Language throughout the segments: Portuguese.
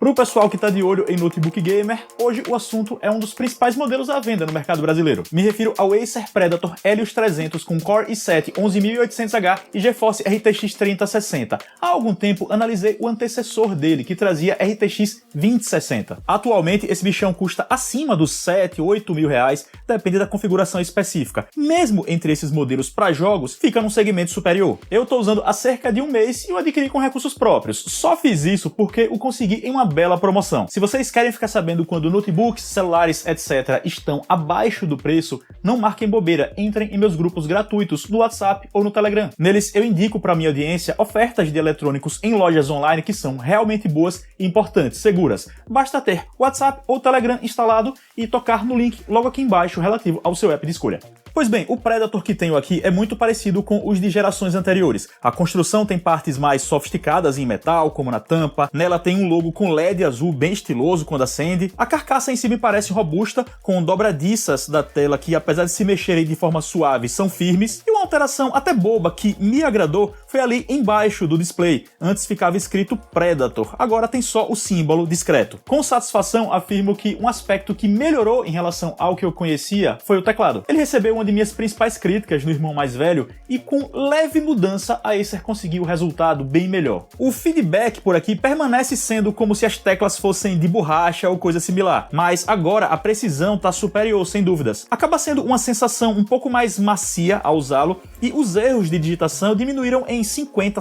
Para o pessoal que está de olho em notebook gamer, hoje o assunto é um dos principais modelos à venda no mercado brasileiro. Me refiro ao Acer Predator Helios 300 com Core i7 11800H e GeForce RTX 3060. Há algum tempo analisei o antecessor dele, que trazia RTX 2060. Atualmente esse bichão custa acima dos 7, 8 mil reais, depende da configuração específica. Mesmo entre esses modelos para jogos, fica num segmento superior. Eu estou usando há cerca de um mês e o adquiri com recursos próprios. Só fiz isso porque o consegui em uma bela promoção. Se vocês querem ficar sabendo quando notebooks, celulares, etc. estão abaixo do preço, não marquem bobeira, entrem em meus grupos gratuitos no WhatsApp ou no Telegram. Neles eu indico para minha audiência ofertas de eletrônicos em lojas online que são realmente boas, importantes, seguras. Basta ter WhatsApp ou Telegram instalado e tocar no link logo aqui embaixo relativo ao seu app de escolha. Pois bem, o Predator que tenho aqui é muito parecido com os de gerações anteriores. A construção tem partes mais sofisticadas em metal, como na tampa, nela tem um logo com LED azul bem estiloso quando acende, a carcaça em si me parece robusta, com dobradiças da tela que, apesar de se mexerem de forma suave, são firmes, e uma alteração até boba que me agradou foi ali embaixo do display. Antes ficava escrito Predator, agora tem só o símbolo discreto. Com satisfação afirmo que um aspecto que melhorou em relação ao que eu conhecia foi o teclado. Ele recebeu uma de minhas principais críticas no irmão mais velho e com leve mudança a Acer conseguiu o resultado bem melhor. O feedback por aqui permanece sendo como se as teclas fossem de borracha ou coisa similar, mas agora a precisão está superior, sem dúvidas. Acaba sendo uma sensação um pouco mais macia ao usá-lo e os erros de digitação diminuíram em 50%,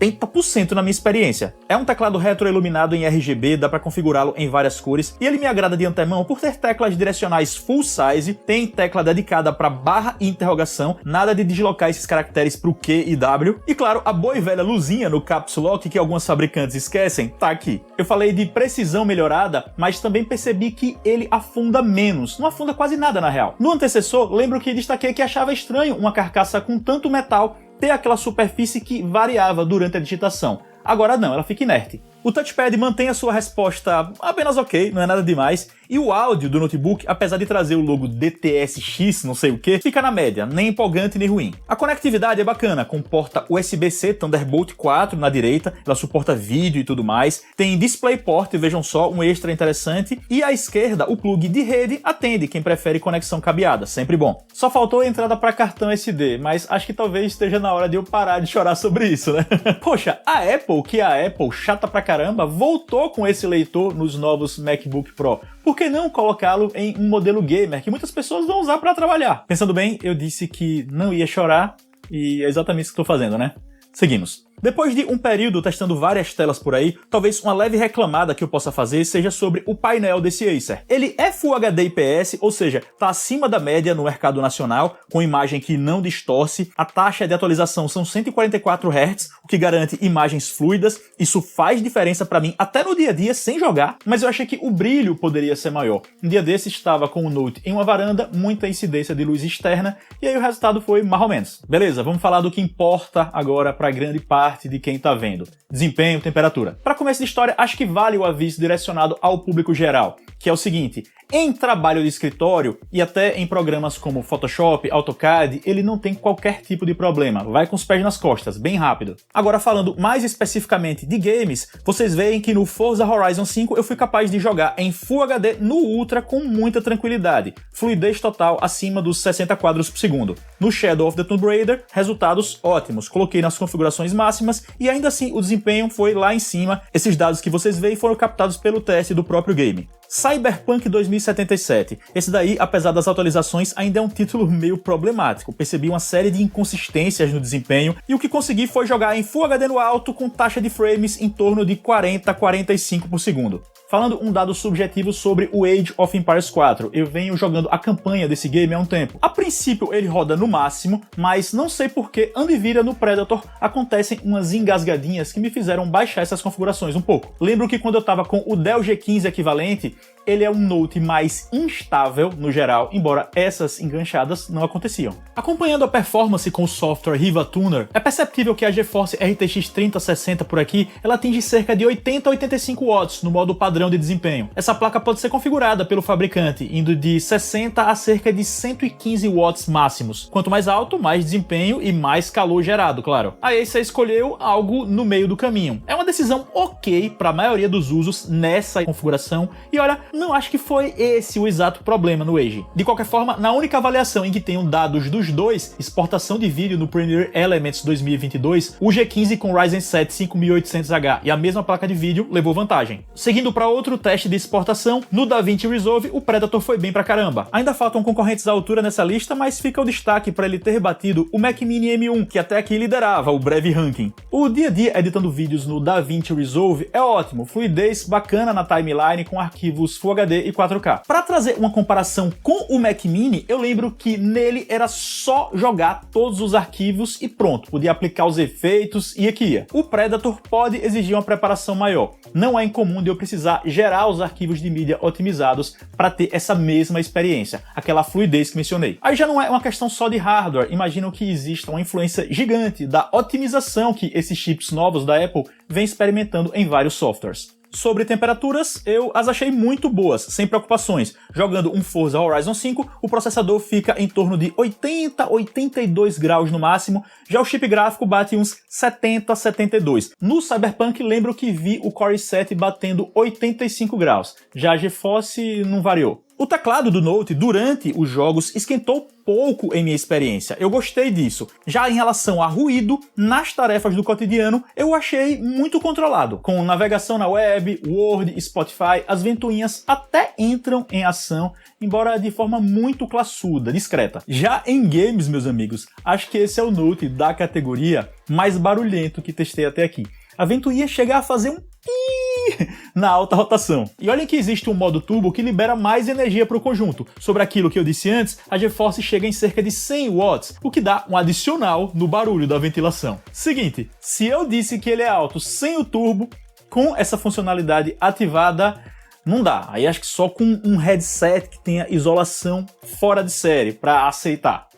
70% na minha experiência. É um teclado retroiluminado em RGB, dá para configurá-lo em várias cores e ele me agrada de antemão por ter teclas direcionais full size, tem tecla dedicada para barra e interrogação, nada de deslocar esses caracteres pro Q e W, e claro, a boa e velha luzinha no Caps Lock que alguns fabricantes esquecem, tá aqui. Eu falei de precisão melhorada, mas também percebi que ele afunda menos, não afunda quase nada na real. No antecessor, lembro que destaquei que achava estranho uma carcaça com tanto metal ter aquela superfície que variava durante a digitação. Agora não, ela fica inerte. O touchpad mantém a sua resposta apenas ok, não é nada demais, e o áudio do notebook, apesar de trazer o logo DTS:X, não sei o que, fica na média, nem empolgante nem ruim. A conectividade é bacana, com porta USB-C Thunderbolt 4 na direita, ela suporta vídeo e tudo mais, tem DisplayPort, vejam só, um extra interessante, e à esquerda o plug de rede atende quem prefere conexão cabeada, sempre bom. Só faltou a entrada para cartão SD, mas acho que talvez esteja na hora de eu parar de chorar sobre isso, né? Poxa, a Apple, que é a Apple chata pra caramba, voltou com esse leitor nos novos MacBook Pro. Por que não colocá-lo em um modelo gamer que muitas pessoas vão usar para trabalhar? Pensando bem, eu disse que não ia chorar e é exatamente isso que estou fazendo, né? Seguimos. Depois de um período testando várias telas por aí, talvez uma leve reclamada que eu possa fazer seja sobre o painel desse Acer. Ele é Full HD IPS, ou seja, está acima da média no mercado nacional, com imagem que não distorce, a taxa de atualização são 144 Hz, o que garante imagens fluidas, isso faz diferença para mim até no dia a dia sem jogar, mas eu achei que o brilho poderia ser maior. Um dia desse estava com o Note em uma varanda, muita incidência de luz externa, e aí o resultado foi mais ou menos. Beleza, vamos falar do que importa agora para grande parte de quem tá vendo. Desempenho, temperatura. Para começo de história, acho que vale o aviso direcionado ao público geral, que é o seguinte: em trabalho de escritório e até em programas como Photoshop, AutoCAD, ele não tem qualquer tipo de problema, vai com os pés nas costas, bem rápido. Agora falando mais especificamente de games, vocês veem que no Forza Horizon 5 eu fui capaz de jogar em Full HD no Ultra com muita tranquilidade, fluidez total acima dos 60 quadros por segundo. No Shadow of the Tomb Raider, resultados ótimos, coloquei nas configurações máximas e ainda assim o desempenho foi lá em cima. Esses dados que vocês veem foram captados pelo teste do próprio game. Cyberpunk 2077. Esse daí, apesar das atualizações, ainda é um título meio problemático. Percebi uma série de inconsistências no desempenho e o que consegui foi jogar em Full HD no alto com taxa de frames em torno de 40 a 45 por segundo. Falando um dado subjetivo sobre o Age of Empires 4, eu venho jogando a campanha desse game há um tempo. A princípio ele roda no máximo, mas não sei por que anda e vira no Predator acontecem umas engasgadinhas que me fizeram baixar essas configurações um pouco. Lembro que quando eu tava com o Dell G15 equivalente, ele é um Note mais instável no geral, embora essas enganchadas não aconteciam. Acompanhando a performance com o software Riva Tuner, é perceptível que a GeForce RTX 3060 por aqui, ela atinge cerca de 80 a 85 watts no modo padrão de desempenho. Essa placa pode ser configurada pelo fabricante, indo de 60 a cerca de 115 watts máximos. Quanto mais alto, mais desempenho e mais calor gerado, claro. A Acer escolheu algo no meio do caminho. É uma decisão ok para a maioria dos usos nessa configuração, e olha, não acho que foi esse o exato problema no Edge. De qualquer forma, na única avaliação em que tenham dados dos dois, exportação de vídeo no Premiere Elements 2022, o G15 com Ryzen 7 5800H e a mesma placa de vídeo levou vantagem. Seguindo para outro teste de exportação, no DaVinci Resolve o Predator foi bem pra caramba. Ainda faltam concorrentes à altura nessa lista, mas fica o destaque para ele ter batido o Mac Mini M1, que até aqui liderava o breve ranking. O dia a dia editando vídeos no DaVinci Resolve é ótimo, fluidez bacana na timeline com arquivos Full HD e 4K. Para trazer uma comparação com o Mac Mini, eu lembro que nele era só jogar todos os arquivos e pronto, podia aplicar os efeitos e aqui ia. O Predator pode exigir uma preparação maior. Não é incomum de eu precisar gerar os arquivos de mídia otimizados para ter essa mesma experiência, aquela fluidez que mencionei. Aí já não é uma questão só de hardware, imagino que exista uma influência gigante da otimização que esses chips novos da Apple vêm experimentando em vários softwares. Sobre temperaturas, eu as achei muito boas, sem preocupações. Jogando um Forza Horizon 5, o processador fica em torno de 80 a 82 graus no máximo, já o chip gráfico bate uns 70 a 72. No Cyberpunk, lembro que vi o Core i7 batendo 85 graus, já a GeForce não variou. O teclado do Note durante os jogos esquentou pouco em minha experiência, eu gostei disso. Já em relação a ruído, nas tarefas do cotidiano, eu achei muito controlado. Com navegação na web, Word, Spotify, as ventoinhas até entram em ação, embora de forma muito classuda, discreta. Já em games, meus amigos, acho que esse é o Note da categoria mais barulhento que testei até aqui. A ventoinha chega a fazer um pi na alta rotação. E olhem que existe um modo turbo que libera mais energia para o conjunto. Sobre aquilo que eu disse antes, a GeForce chega em cerca de 100 watts, o que dá um adicional no barulho da ventilação. Seguinte, se eu disse que ele é alto sem o turbo, com essa funcionalidade ativada, não dá. Aí acho que só com um headset que tenha isolação fora de série para aceitar.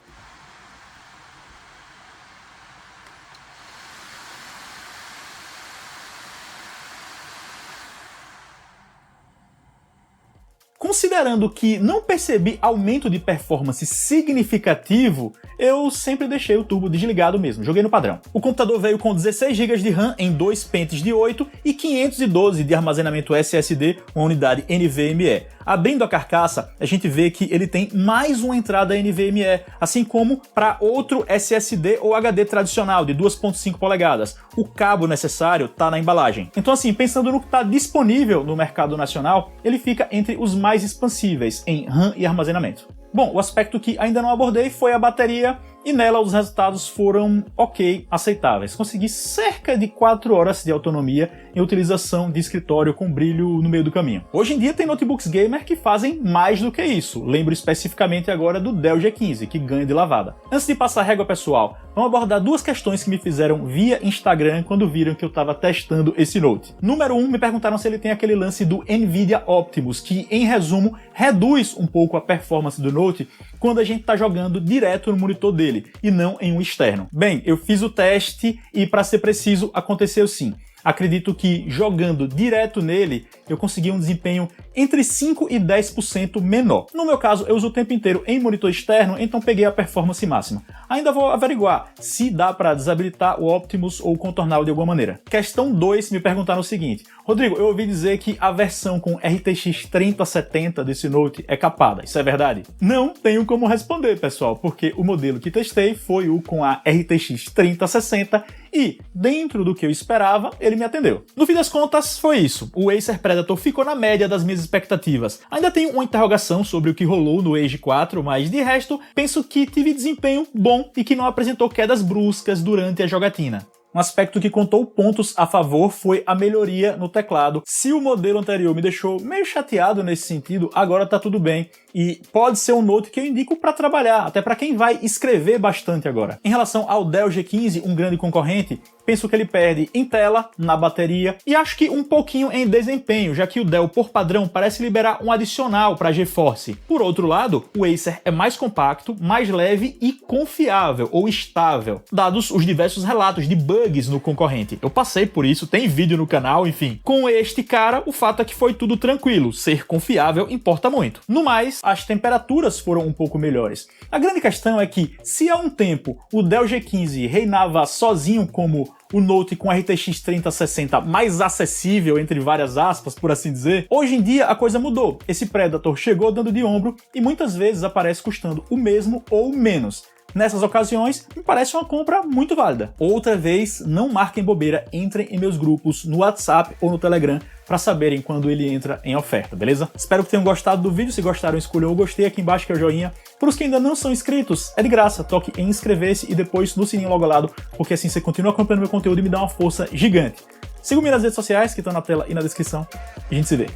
Considerando que não percebi aumento de performance significativo, eu sempre deixei o turbo desligado mesmo, joguei no padrão. O computador veio com 16 GB de RAM em 2 pentes de 8 e 512 de armazenamento SSD, uma unidade NVMe. Abrindo a carcaça, a gente vê que ele tem mais uma entrada NVMe, assim como para outro SSD ou HD tradicional de 2.5 polegadas. O cabo necessário está na embalagem. Então assim, pensando no que está disponível no mercado nacional, ele fica entre os mais expansíveis em RAM e armazenamento. Bom, o aspecto que ainda não abordei foi a bateria, e nela os resultados foram ok, aceitáveis. Consegui cerca de 4 horas de autonomia em utilização de escritório com brilho no meio do caminho. Hoje em dia tem notebooks gamer que fazem mais do que isso. Lembro especificamente agora do Dell G15, que ganha de lavada. Antes de passar a régua pessoal, vamos abordar duas questões que me fizeram via Instagram quando viram que eu estava testando esse Note. Número 1, me perguntaram se ele tem aquele lance do NVIDIA Optimus, que em resumo reduz um pouco a performance do Note quando a gente está jogando direto no monitor dele e não em um externo. Bem, eu fiz o teste e, para ser preciso, aconteceu sim. Acredito que jogando direto nele, eu consegui um desempenho entre 5% e 10% menor. No meu caso, eu uso o tempo inteiro em monitor externo, então peguei a performance máxima. Ainda vou averiguar se dá para desabilitar o Optimus ou contorná-lo de alguma maneira. Questão 2, me perguntaram o seguinte: Rodrigo, eu ouvi dizer que a versão com RTX 3070 desse Note é capada, isso é verdade? Não tenho como responder, pessoal, porque o modelo que testei foi o com a RTX 3060 e, dentro do que eu esperava, ele me atendeu. No fim das contas, foi isso. O Acer Predator ficou na média das minhas expectativas. Ainda tenho uma interrogação sobre o que rolou no Edge 4, mas de resto, penso que tive desempenho bom e que não apresentou quedas bruscas durante a jogatina. Um aspecto que contou pontos a favor foi a melhoria no teclado. Se o modelo anterior me deixou meio chateado nesse sentido, agora tá tudo bem. E pode ser um Note que eu indico para trabalhar, até para quem vai escrever bastante agora. Em relação ao Dell G15, um grande concorrente, penso que ele perde em tela, na bateria e acho que um pouquinho em desempenho, já que o Dell, por padrão, parece liberar um adicional para a GeForce. Por outro lado, o Acer é mais compacto, mais leve e confiável ou estável, dados os diversos relatos de bugs no concorrente. Eu passei por isso, tem vídeo no canal, enfim. Com este cara, o fato é que foi tudo tranquilo, ser confiável importa muito. No mais, as temperaturas foram um pouco melhores. A grande questão é que, se há um tempo o Dell G15 reinava sozinho como o Note com RTX 3060 mais acessível, entre várias aspas, por assim dizer, hoje em dia a coisa mudou. Esse Predator chegou dando de ombro e muitas vezes aparece custando o mesmo ou menos. Nessas ocasiões, me parece uma compra muito válida. Outra vez, não marquem bobeira, entrem em meus grupos no WhatsApp ou no Telegram para saberem quando ele entra em oferta, beleza? Espero que tenham gostado do vídeo. Se gostaram, escolham o gostei aqui embaixo, que é o joinha. Para os que ainda não são inscritos, é de graça, toque em inscrever-se e depois no sininho logo ao lado, porque assim você continua acompanhando meu conteúdo e me dá uma força gigante. Siga-me nas redes sociais que estão na tela e na descrição. E a gente se vê.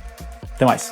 Até mais.